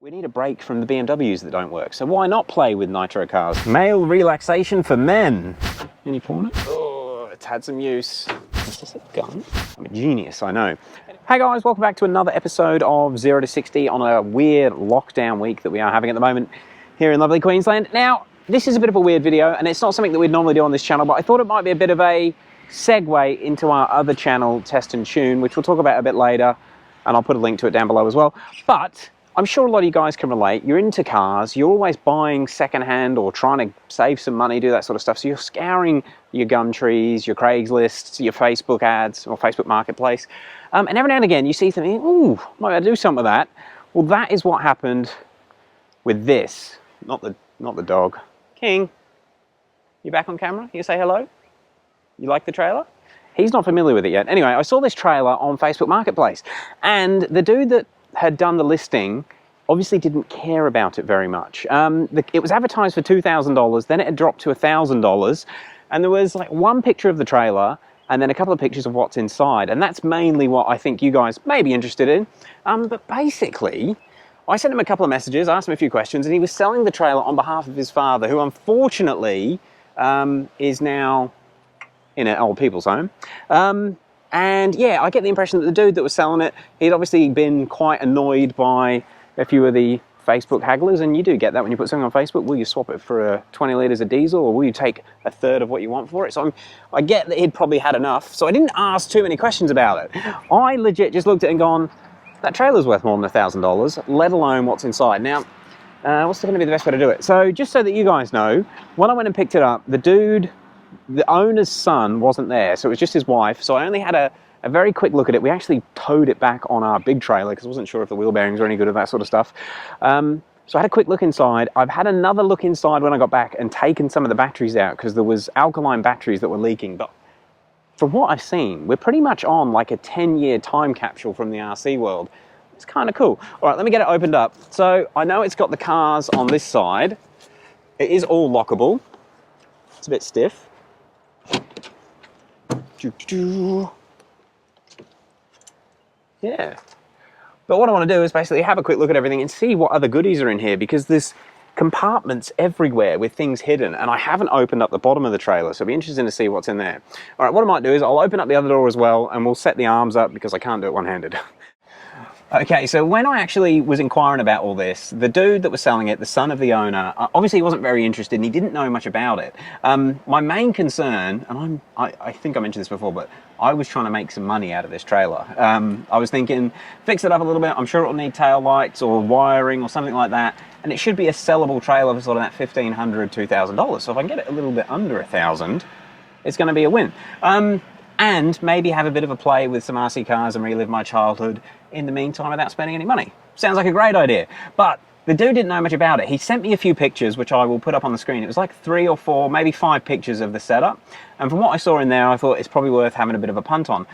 We need a break from the BMWs that don't work, so why not play with nitro cars? Male relaxation for men. Any porn? Oh, it's had some use. Is this a gun? I'm a genius, I know. Hey guys, welcome back to another episode of 0 to 60 on a weird lockdown week that we are having at the moment here in lovely Queensland. Now, this is a bit of a weird video, and it's not something that we'd normally do on this channel, but I thought it might be a bit of a segue into our other channel, Test and Tune, which we'll talk about a bit later, and I'll put a link to it down below as well. But I'm sure a lot of you guys can relate. You're into cars, you're always buying secondhand or trying to save some money, do that sort of stuff. So you're scouring your Gumtrees, your Craigslists, your Facebook ads or Facebook Marketplace. And every now and again you see something, ooh, might I do something with that? Well, that is what happened with this. Not the dog. King, you back on camera? You say hello? You like the trailer? He's not familiar with it yet. Anyway, I saw this trailer on Facebook Marketplace, and the dude that had done the listing obviously didn't care about it very much. It was advertised for $2,000, then it had dropped to $1,000, and there was like one picture of the trailer and then a couple of pictures of what's inside, and that's mainly what I think you guys may be interested in. But basically, I sent him a couple of messages, asked him a few questions, and he was selling the trailer on behalf of his father, who unfortunately is now in an old people's home. And yeah, I get the impression that the dude that was selling it, he'd obviously been quite annoyed by a few of the Facebook hagglers, and you do get that when you put something on Facebook. Will you swap it for 20 litres of diesel, or will you take a third of what you want for it? So I get that he'd probably had enough, so I didn't ask too many questions about it. I legit just looked at it and gone, that trailer's worth more than $1,000, let alone what's inside. Now, what's going to be the best way to do it? So just so that you guys know, when I went and picked it up, the owner's son wasn't there, so it was just his wife. So I only had a very quick look at it. We actually towed it back on our big trailer because I wasn't sure if the wheel bearings were any good at that sort of stuff. So I had a quick look inside. I've had another look inside when I got back and taken some of the batteries out because there was alkaline batteries that were leaking. But from what I've seen, we're pretty much on like a 10-year time capsule from the RC world. It's kind of cool. All right, let me get it opened up. So I know it's got the cars on this side. It is all lockable. It's a bit stiff. Yeah, but what I want to do is basically have a quick look at everything and see what other goodies are in here, because there's compartments everywhere with things hidden, and I haven't opened up the bottom of the trailer, so it'll be interesting to see what's in there. All right, what I might do is I'll open up the other door as well, and we'll set the arms up because I can't do it one-handed. Okay, so when I actually was inquiring about all this, the dude that was selling it, the son of the owner, obviously he wasn't very interested and he didn't know much about it. My main concern, and I think I mentioned this before, but I was trying to make some money out of this trailer. I was thinking, fix it up a little bit, I'm sure it'll need tail lights or wiring or something like that, and it should be a sellable trailer for sort of that $1,500, $2,000. So if I can get it a little bit under $1,000, it's going to be a win. And maybe have a bit of a play with some RC cars and relive my childhood in the meantime without spending any money. Sounds like a great idea. But the dude didn't know much about it. He sent me a few pictures, which I will put up on the screen. It was like 3 or 4, maybe 5 pictures of the setup. And from what I saw in there, I thought it's probably worth having a bit of a punt on.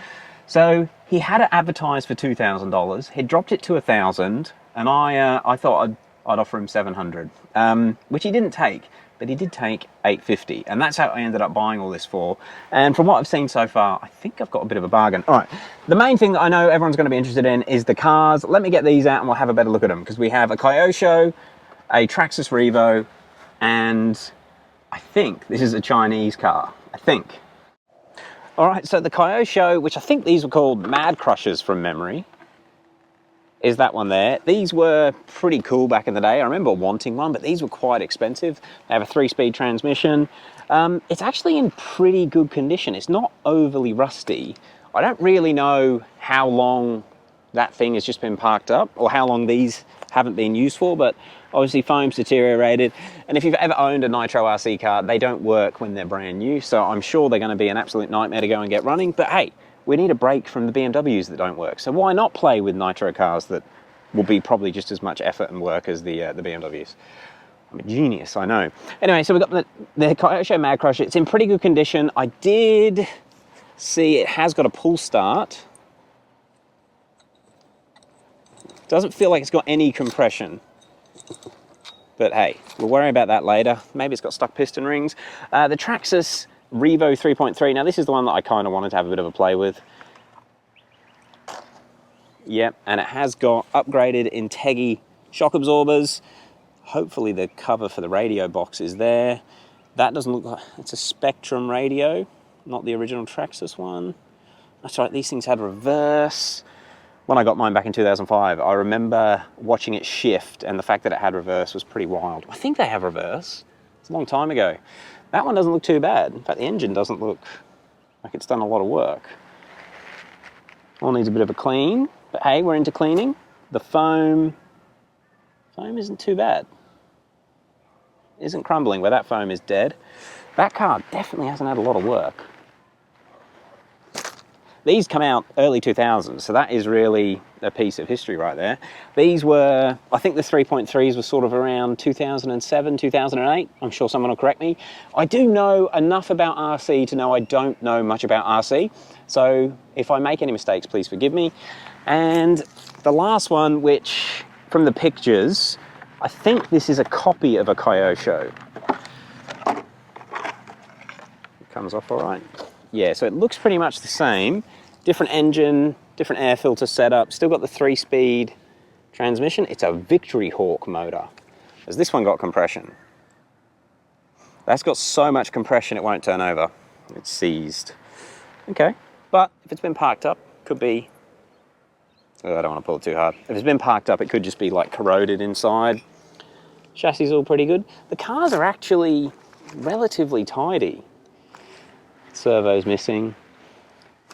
So he had it advertised for $2,000. He dropped it to $1,000, and I thought I'd offer him $700, which he didn't take. But he did take $850, and that's how I ended up buying all this for. And from what I've seen so far, I think I've got a bit of a bargain. All right, the main thing that I know everyone's going to be interested in is the cars. Let me get these out and we'll have a better look at them, because we have a Kyosho, a TRAXXAS REVO, and I think this is a Chinese car, I think. All right, so the Kyosho, which I think these were called Mad Crushers from memory, is that one there. These were pretty cool back in the day. I remember wanting one, but these were quite expensive. They have a 3-speed transmission. It's actually in pretty good condition. It's not overly rusty. I don't really know how long that thing has just been parked up or how long these haven't been used for, but obviously foam's deteriorated. And if you've ever owned a Nitro RC car, they don't work when they're brand new. So I'm sure they're going to be an absolute nightmare to go and get running. But hey, we need a break from the BMWs that don't work. So why not play with nitro cars that will be probably just as much effort and work as the BMWs? I'm a genius, I know. Anyway, so we've got the Kyosho Mad Crusher. It's in pretty good condition. I did see it has got a pull start. Doesn't feel like it's got any compression. But hey, we'll worry about that later. Maybe it's got stuck piston rings. The TRAXXAS Revo 3.3. Now this is the one that I kind of wanted to have a bit of a play with. Yep, and it has got upgraded Enquiries Shock absorbers. Hopefully the cover for the radio box is there. That doesn't look like, it's a Spectrum radio, not the original TRAXXAS one. That's right, these things had reverse. When I got mine back in 2005, I remember watching it shift, and the fact that it had reverse was pretty wild. I think they have reverse. It's a long time ago. That one doesn't look too bad. In fact, the engine doesn't look like it's done a lot of work. All needs a bit of a clean, but hey, we're into cleaning. The foam isn't too bad. Isn't crumbling where that foam is dead. That car definitely hasn't had a lot of work. These come out early 2000s, so that is really a piece of history right there. These were, I think the 3.3s were sort of around 2007, 2008. I'm sure someone will correct me. I do know enough about RC to know I don't know much about RC. So if I make any mistakes, please forgive me. And the last one, which from the pictures, I think this is a copy of a Kyosho. It comes off all right. Yeah, so it looks pretty much the same. Different engine, different air filter setup, still got the 3-speed transmission. It's a Victory Hawk motor. As this one got compression. That's got so much compression it won't turn over. It's seized. Okay, but if it's been parked up, could be, oh, I don't want to pull it too hard. If it's been parked up, it could just be like corroded inside. Chassis is all pretty good. The cars are actually relatively tidy. Servo's missing.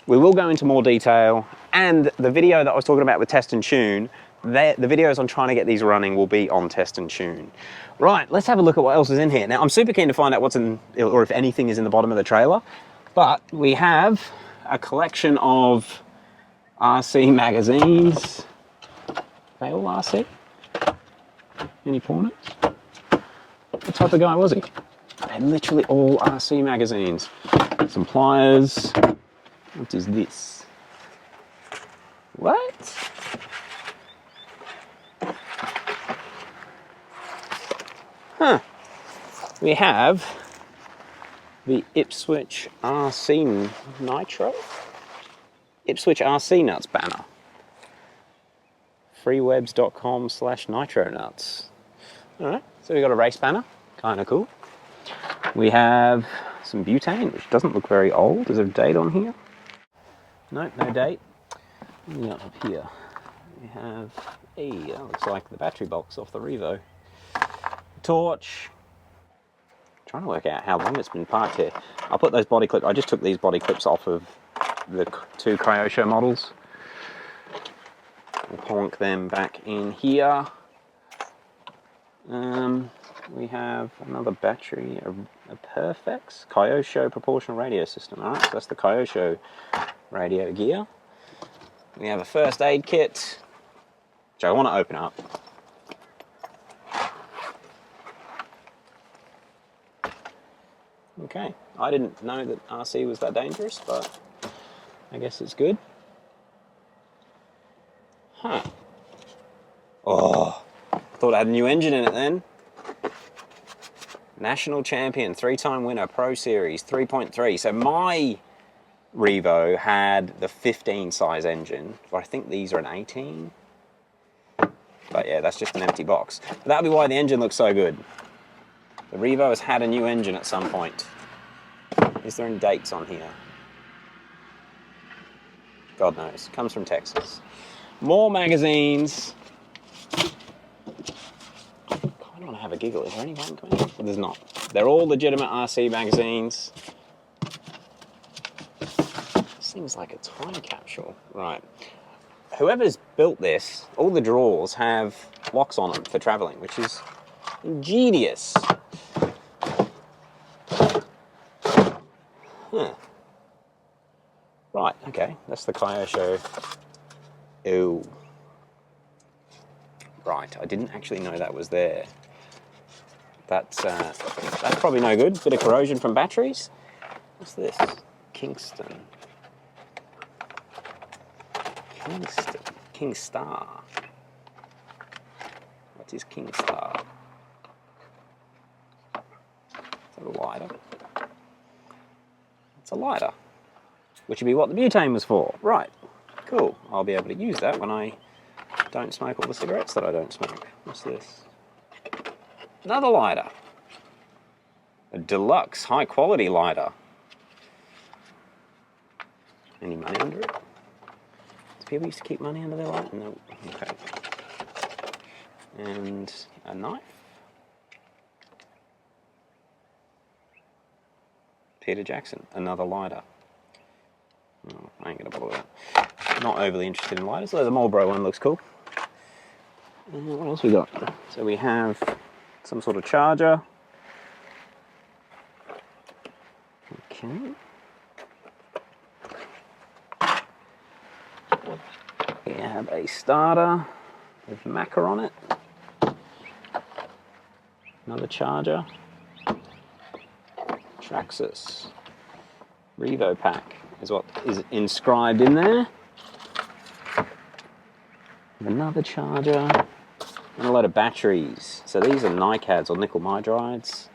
We will go into more detail, and the video that I was talking about with Test and Tune, the videos on trying to get these running will be on Test and Tune. Right, let's have a look at what else is in here. Now, I'm super keen to find out what's in, or if anything is in the bottom of the trailer, but we have a collection of RC magazines. Are they all RC? Any porn it? What type of guy was he? They're literally all RC magazines. Some pliers. What is this? What? Huh. We have the Ipswich RC Nitro. Ipswich RC Nuts banner. freewebs.com/nitronuts. Alright, so we got a race banner. Kind of cool. We have some butane, which doesn't look very old. Is there a date on here? No, no date. What do we got up here? We have, hey, that looks like the battery box off the Revo. Torch. I'm trying to work out how long it's been parked here. I'll put those body clips, I just took these body clips off of the 2 Kyosho models. We'll plonk them back in here. We have another battery, a Perfex Kyosho proportional radio system. Alright, so that's the Kyosho radio gear. We have a first aid kit, which I want to open up. Okay, I didn't know that RC was that dangerous, but I guess it's good. Huh. Oh, thought it had a new engine in it then. National champion, 3-time winner, Pro Series, 3.3. So my Revo had the 15 size engine, but I think these are an 18. But yeah, that's just an empty box. But that'll be why the engine looks so good. The Revo has had a new engine at some point. Is there any dates on here? God knows. Comes from Texas. More magazines. I want to have a giggle. Is there any one coming in? There's not. They're all legitimate RC magazines. This thing's like a time capsule. Right. Whoever's built this, all the drawers have locks on them for traveling, which is ingenious. Huh. Right, okay. That's the Kyosho. Ew. Right, I didn't actually know that was there. That's probably no good. Bit of corrosion from batteries. What's this? Kingston. Kingstar. What is Kingstar? Is that a lighter? It's a lighter. Which would be what the butane was for. Right. Cool. I'll be able to use that when I don't smoke all the cigarettes that I don't smoke. What's this? Another lighter. A deluxe, high quality lighter. Any money under it? Do people used to keep money under their lighter? No. Okay. And a knife. Peter Jackson, another lighter. Oh, I ain't gonna bother with that. Not overly interested in lighters, though the Marlboro one looks cool. What else we got? So we have some sort of charger. Okay. We have a starter with Maca on it. Another charger. TRAXXAS Revo pack is what is inscribed in there. Another charger and a load of batteries. So these are NiCads or nickel hydrides.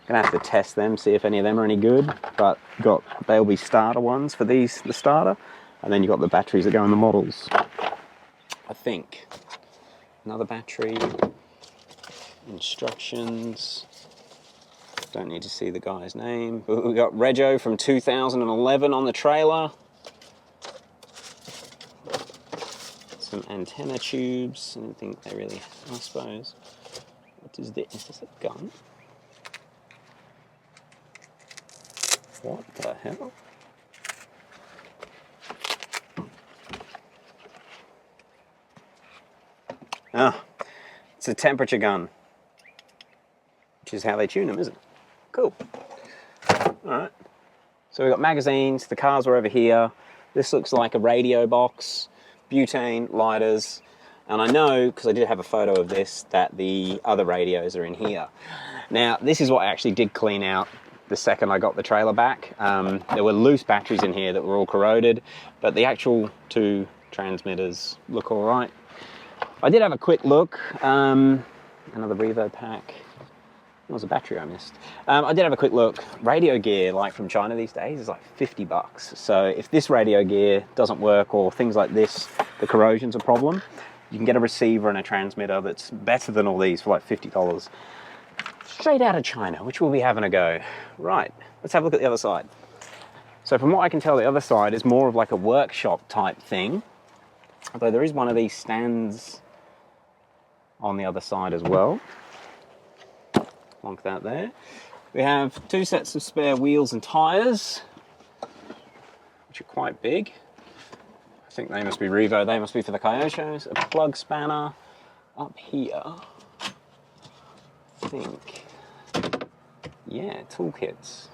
Gonna have to test them, see if any of them are any good. But they'll be starter ones for these, the starter, and then you've got the batteries that go in the models. I think another battery, instructions. Don't need to see the guy's name. But we got Rego from 2011 on the trailer. Some antenna tubes. I don't think they really, I suppose. What is this? Is this a gun? What the hell? Ah, it's a temperature gun. Which is how they tune them, isn't it? Cool. Alright. So we've got magazines, the cars were over here. This looks like a radio box, butane, lighters, and I know, because I did have a photo of this, that the other radios are in here. Now, this is what I actually did clean out the second I got the trailer back. There were loose batteries in here that were all corroded, but the actual two transmitters look all right. I did have a quick look. Another Revo pack. There was a battery I missed. I did have a quick look. Radio gear, like from China these days, is like 50 bucks. So if this radio gear doesn't work or things like this, the corrosion's a problem, you can get a receiver and a transmitter that's better than all these for like $50. Straight out of China, which we'll be having a go. Right, let's have a look at the other side. So from what I can tell, the other side is more of like a workshop type thing. Although there is one of these stands on the other side as well. Plonk that there. We have two sets of spare wheels and tyres, which are quite big. I think they must be Revo, they must be for the Kyoshos. A plug spanner up here. I think, yeah, toolkits.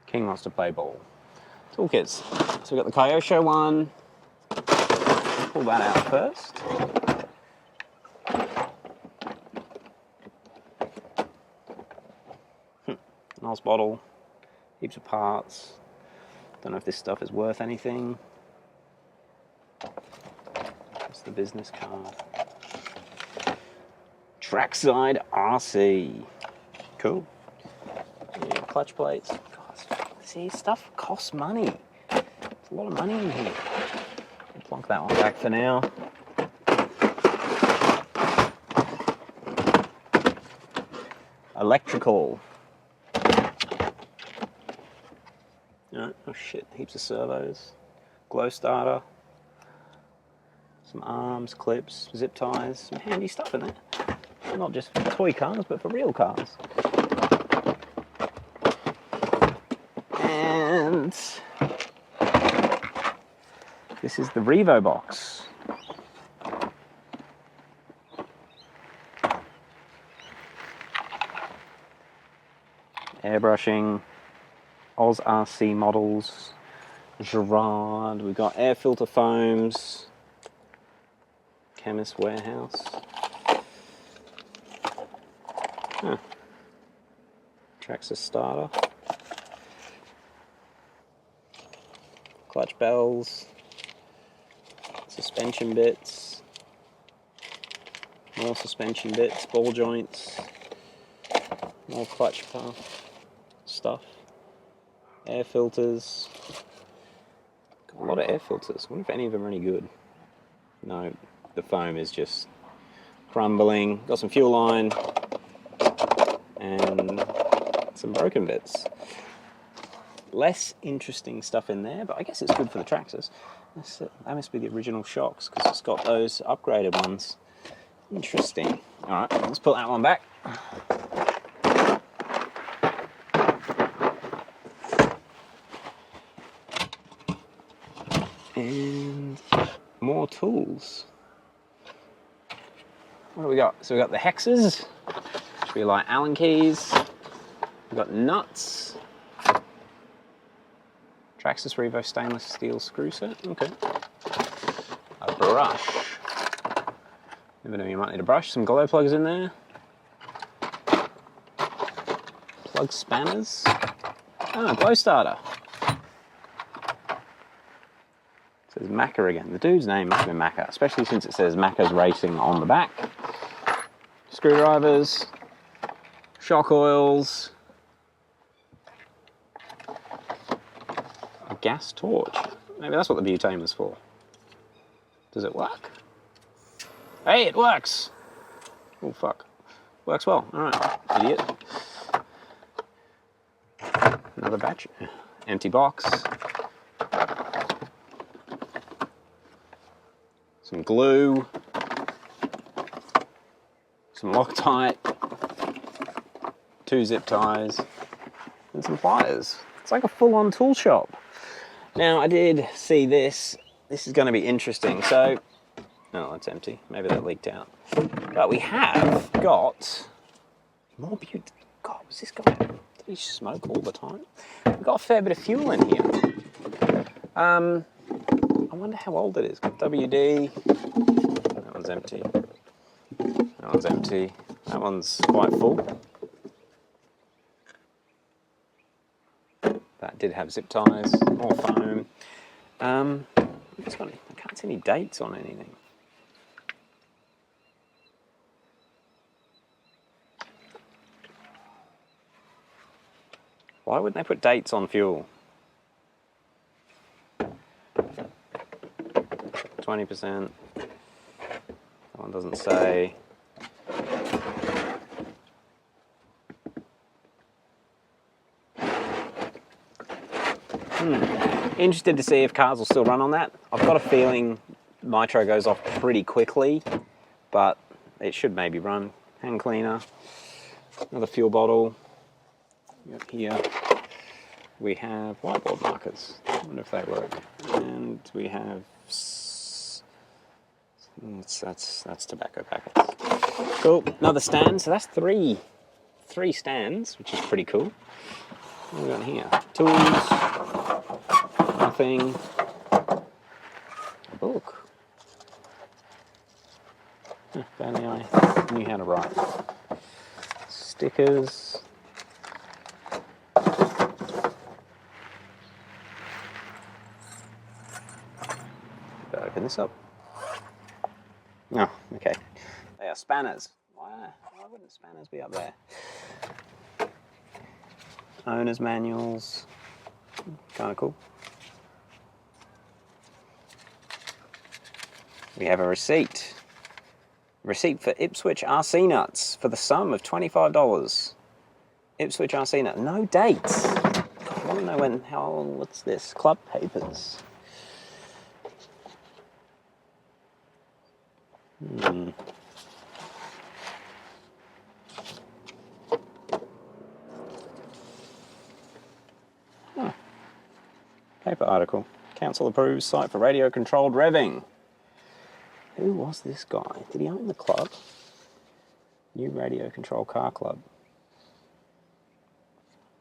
King wants to play ball. Toolkits. So we've got the Kyosho one. Pull that out first. Nice bottle, heaps of parts. Don't know if this stuff is worth anything. That's the business card. Trackside RC. Cool. Yeah, clutch plates. God, see, stuff costs money. There's a lot of money in here. I'll plonk that one back for now. Electrical. Oh shit, heaps of servos. Glow starter. Some arms, clips, zip ties, some handy stuff in there. Not just for toy cars, but for real cars. And this is the Revo box. Airbrushing, Oz RC models, Gerard, we've got air filter foams, Chemist Warehouse. Huh. TRAXXAS starter. Clutch bells, suspension bits, more suspension bits, ball joints, more clutch puff stuff, air filters. Got a lot of air filters. I wonder if any of them are any good. No, the foam is just crumbling. Got some fuel line and some broken bits. Less interesting stuff in there, but I guess it's good for the TRAXXAS. That must be the original shocks because it's got those upgraded ones. Interesting. All right, let's put that one back. And more tools. What do we got? So we got the hexes, which we like Allen keys. We've got nuts. TRAXXAS Revo stainless steel screw set. Okay. A brush. Never know, you might need a brush. Some glow plugs in there. Plug spanners. Oh, glow starter. It says Macca again. The dude's name must be Macca, especially since it says Macca's Racing on the back. Screwdrivers. Shock oils. A gas torch. Maybe that's what the butane was for. Does it work? Hey, it works! Oh, fuck. Works well. Alright, idiot. Another batch. Empty box. Some glue. Some Loctite. 2 zip ties. And some pliers. It's like a full-on tool shop. Now, I did see this. This is going to be interesting. So, no, that's empty. Maybe that leaked out. But we have got more butane. God, was this guy? Did he smoke all the time? We've got a fair bit of fuel in here. I wonder how old it is. WD. That one's empty. That one's empty. That one's quite full. That did have zip ties. More foam. I can't see any dates on anything. Why wouldn't they put dates on fuel? 20%. That one doesn't say. Interested to see if cars will still run on that. I've got a feeling nitro goes off pretty quickly, but it should maybe run. Hand cleaner, another fuel bottle. Here we have whiteboard markers. I wonder if they work. And we have that's tobacco packets. Cool. Another stand. So that's three stands, which is pretty cool. What have we got here? Tools. Nothing. A book. If only I knew how to write. Stickers. Open this up. Oh, okay. They are spanners. Why wouldn't spanners be up there? Owner's manuals. Kind of cool. We have a receipt. Receipt for Ipswich RC nuts for the sum of $25. Ipswich RC nut. No dates. I want to know what's this? Club papers. Huh. Paper article. Council approves site for radio controlled revving. Who was this guy? Did he own the club? New Radio Control Car Club.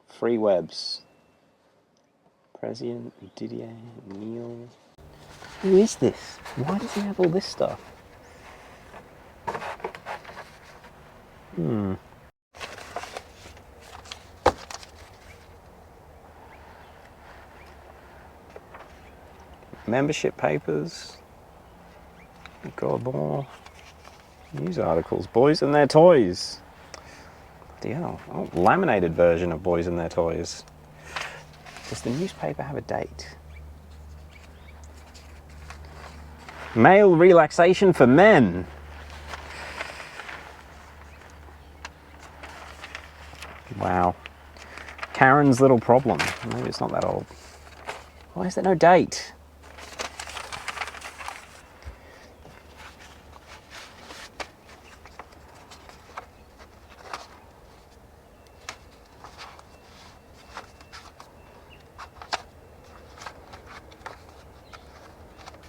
Free Webs. President Didier Neil. Who is this? Why does he have all this stuff? Membership papers. God, more news articles. Boys and Their Toys. Bloody hell. Oh, laminated version of Boys and Their Toys. Does the newspaper have a date? Male relaxation for men. Wow. Karen's little problem. Maybe it's not that old. Why is there no date?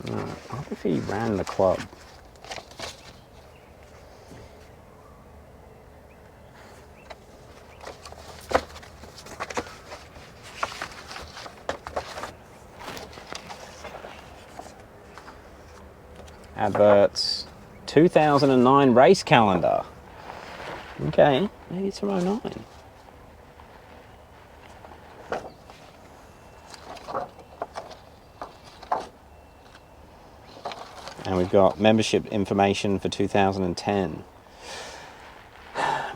I wonder if he ran the club. Adverts. 2009 race calendar. Okay, maybe it's from 09. And we've got membership information for 2010.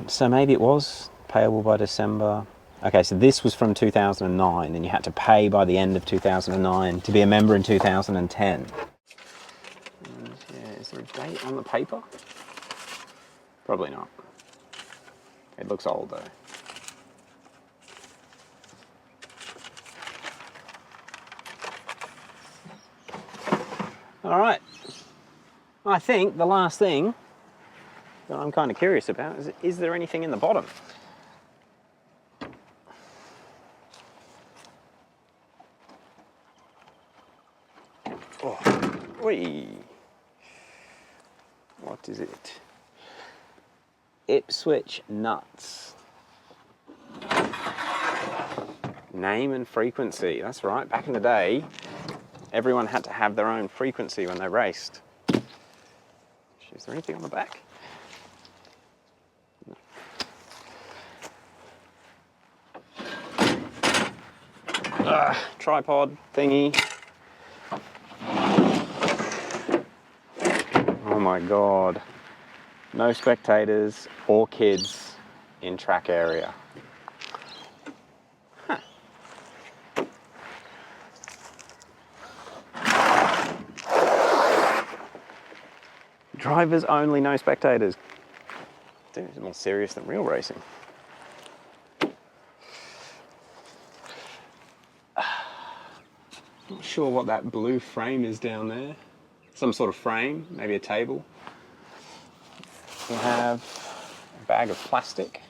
So maybe it was payable by December. Okay, so this was from 2009, and you had to pay by the end of 2009 to be a member in 2010. Yeah, is there a date on the paper? Probably not. It looks old though. All right. I think the last thing that I'm kind of curious about is there anything in the bottom? Oh, whee. What is it? Ipswich nuts. Name and frequency. That's right. Back in the day, everyone had to have their own frequency when they raced. Is there anything on the back? No. Tripod thingy. Oh my God. No spectators or kids in track area. Huh. Drivers only, no spectators. Dude, it's more serious than real racing. Not sure what that blue frame is down there. Some sort of frame, maybe a table. We have a bag of plastic.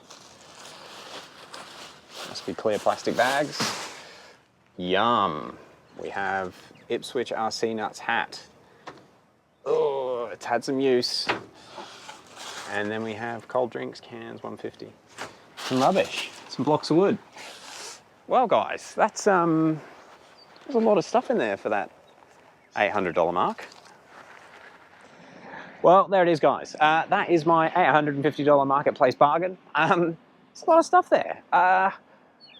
Must be clear plastic bags. Yum. We have Ipswich RC Nuts hat. Oh, it's had some use. And then we have cold drinks, cans, 150. Some rubbish, some blocks of wood. Well guys, that's there's a lot of stuff in there for that $800 mark. Well, there it is guys. That is my $850 marketplace bargain. It's a lot of stuff there.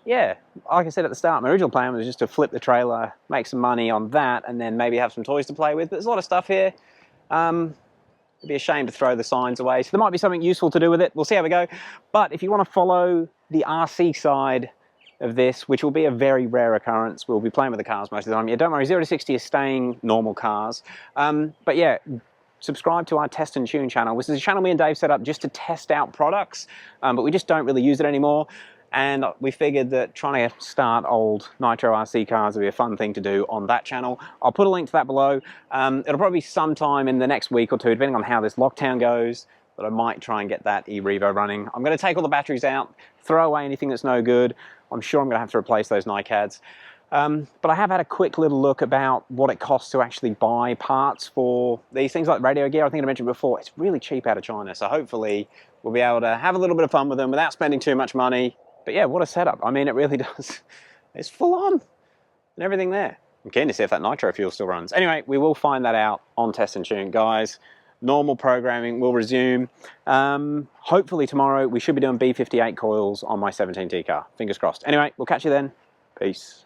Yeah, like I said at the start, my original plan was just to flip the trailer, make some money on that, and then maybe have some toys to play with. But there's a lot of stuff here. It'd be a shame to throw the signs away. So there might be something useful to do with it. We'll see how we go. But if you want to follow the RC side of this, which will be a very rare occurrence, we'll be playing with the cars most of the time. Yeah, don't worry, 0 to 60 is staying normal cars. But yeah, subscribe to our Test and Tune channel, which is a channel me and Dave set up just to test out products, but we just don't really use it anymore. And we figured that trying to start old Nitro RC cars would be a fun thing to do on that channel. I'll put a link to that below. It'll probably be sometime in the next week or two, depending on how this lockdown goes, but I might try and get that eRevo running. I'm going to take all the batteries out, throw away anything that's no good. I'm sure I'm going to have to replace those NiCads. But I have had a quick little look about what it costs to actually buy parts for these things like radio gear. I think I mentioned before, it's really cheap out of China. So hopefully we'll be able to have a little bit of fun with them without spending too much money. But yeah, what a setup. I mean, it really does. It's full on and everything there. I'm keen to see if that nitro fuel still runs. Anyway, we will find that out on Test and Tune, guys. Normal programming will resume. Hopefully tomorrow we should be doing B58 coils on my 17T car. Fingers crossed. Anyway, we'll catch you then. Peace.